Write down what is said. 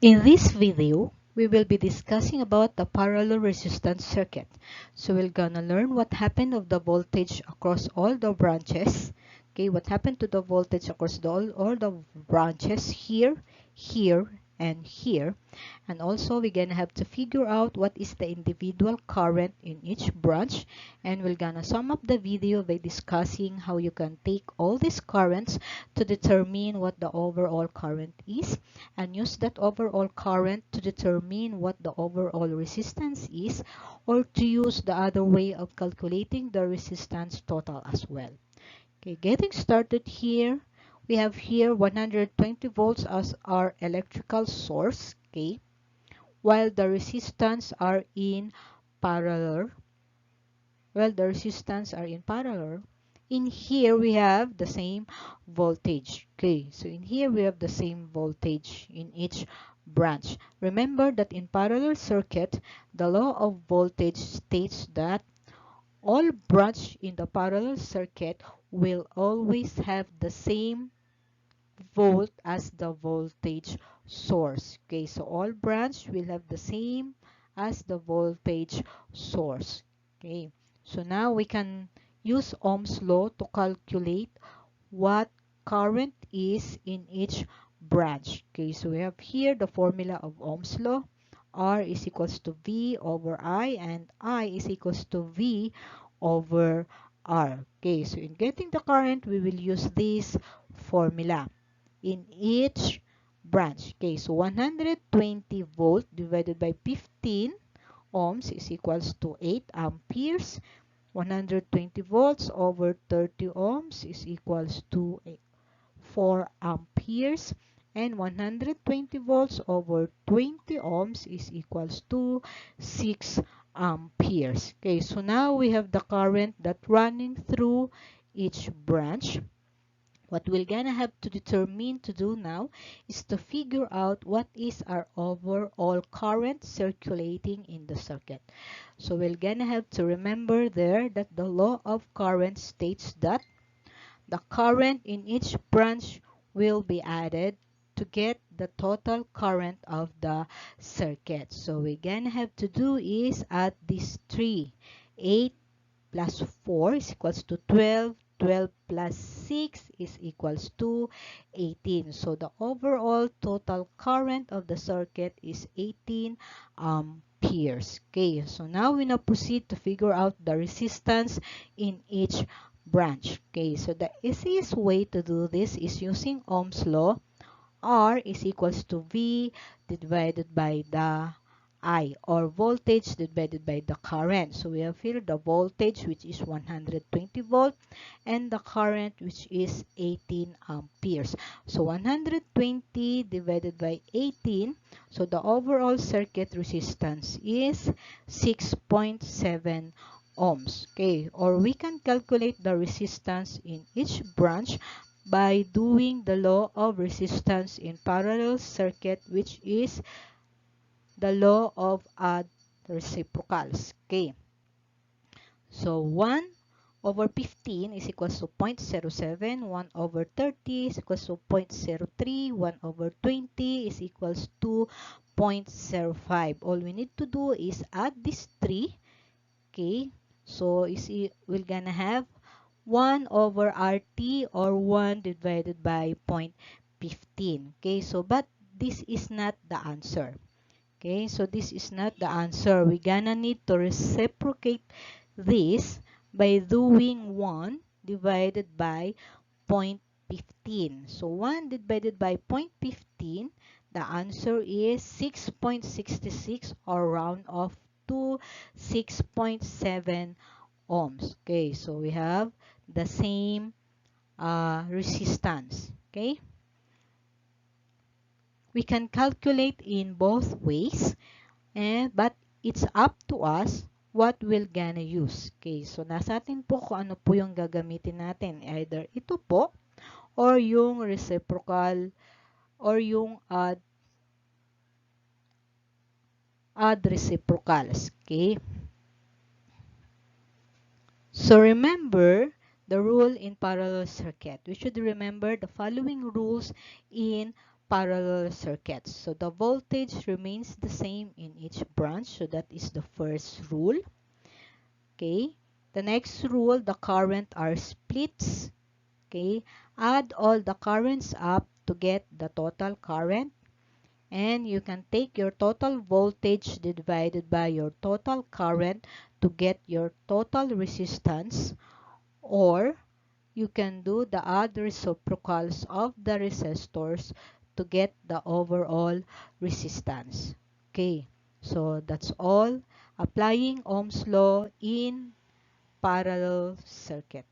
In this video, we will be discussing about the parallel resistance circuit. So we're gonna learn what happened of the voltage across all the branches. Okay, what happened to the voltage across all the branches here, here, and here. And also we're gonna have to figure out what is the individual current in each branch. And we're gonna sum up the video by discussing how you can take all these currents to determine what the overall current is, and use that overall current to determine what the overall resistance is, or to use the other way of calculating the resistance total as well. Okay, getting started here, we have here 120 volts as our electrical source, okay, while the resistance are in parallel. In here we have the same voltage. Okay, so in here we have the same voltage in each branch. Remember that in parallel circuit, the law of voltage states that all branch in the parallel circuit will always have the same volt as the voltage source. Okay, so all branch will have the same as the voltage source. Okay, so now we can use Ohm's law to calculate what current is in each branch. Okay, so we have here the formula of Ohm's law. R is equals to V over I, and I is equals to V over R. Okay, so in getting the current, we will use this formula in each branch. Okay, so 120 volt divided by 15 ohms is equals to 8 amperes. 120 volts over 30 ohms is equals to 4 amperes. And 120 volts over 20 ohms is equals to 6 amperes. Okay, so now we have the current that running through each branch. What we're gonna have to determine to do now is to figure out what is our overall current circulating in the circuit. So we're gonna have to remember there that the law of current states that the current in each branch will be added to get the total current of the circuit. So we're gonna have to do is add these three. 8 plus 4 is equals to 12. 12 plus 6 is equals to 18. So the overall total current of the circuit is 18 amperes. Okay, so now we now proceed to figure out the resistance in each branch. Okay, so the easiest way to do this is using Ohm's law. R is equals to V divided by the I, or voltage divided by the current. So we have here the voltage, which is 120 volt, and the current, which is 18 amperes. So 120 divided by 18, so the overall circuit resistance is 6.7 ohms. Okay, or we can calculate the resistance in each branch by doing the law of resistance in parallel circuit, which is the law of odd reciprocals. Okay, so 1 over 15 is equals to 0.07, 1 over 30 is equals to 0.03, 1 over 20 is equals to 0.05. All we need to do is add these three. Okay, so we're gonna have 1 over RT, or 1 divided by 0.15. Okay, so but this is not the answer. Okay, so this is not the answer. We're gonna need to reciprocate this by doing 1 divided by 0.15. So 1 divided by 0.15, the answer is 6.66, or round off to 6.7 ohms. Okay, so we have the same resistance. Okay, we can calculate in both ways, but it's up to us what we're gonna use. Okay, so nasa atin po kung ano po yung gagamitin natin, either ito po or yung reciprocal or yung odd reciprocals. Okay, so remember the rule in parallel circuit. We should remember the following rules in parallel circuits. So the voltage remains the same in each branch. So that is the first rule. Okay. The next rule, the current are splits. Okay. Add all the currents up to get the total current. And you can take your total voltage divided by your total current to get your total resistance, or you can do the odd reciprocals of the resistors to get the overall resistance. Okay, so that's all. Applying Ohm's law in parallel circuit.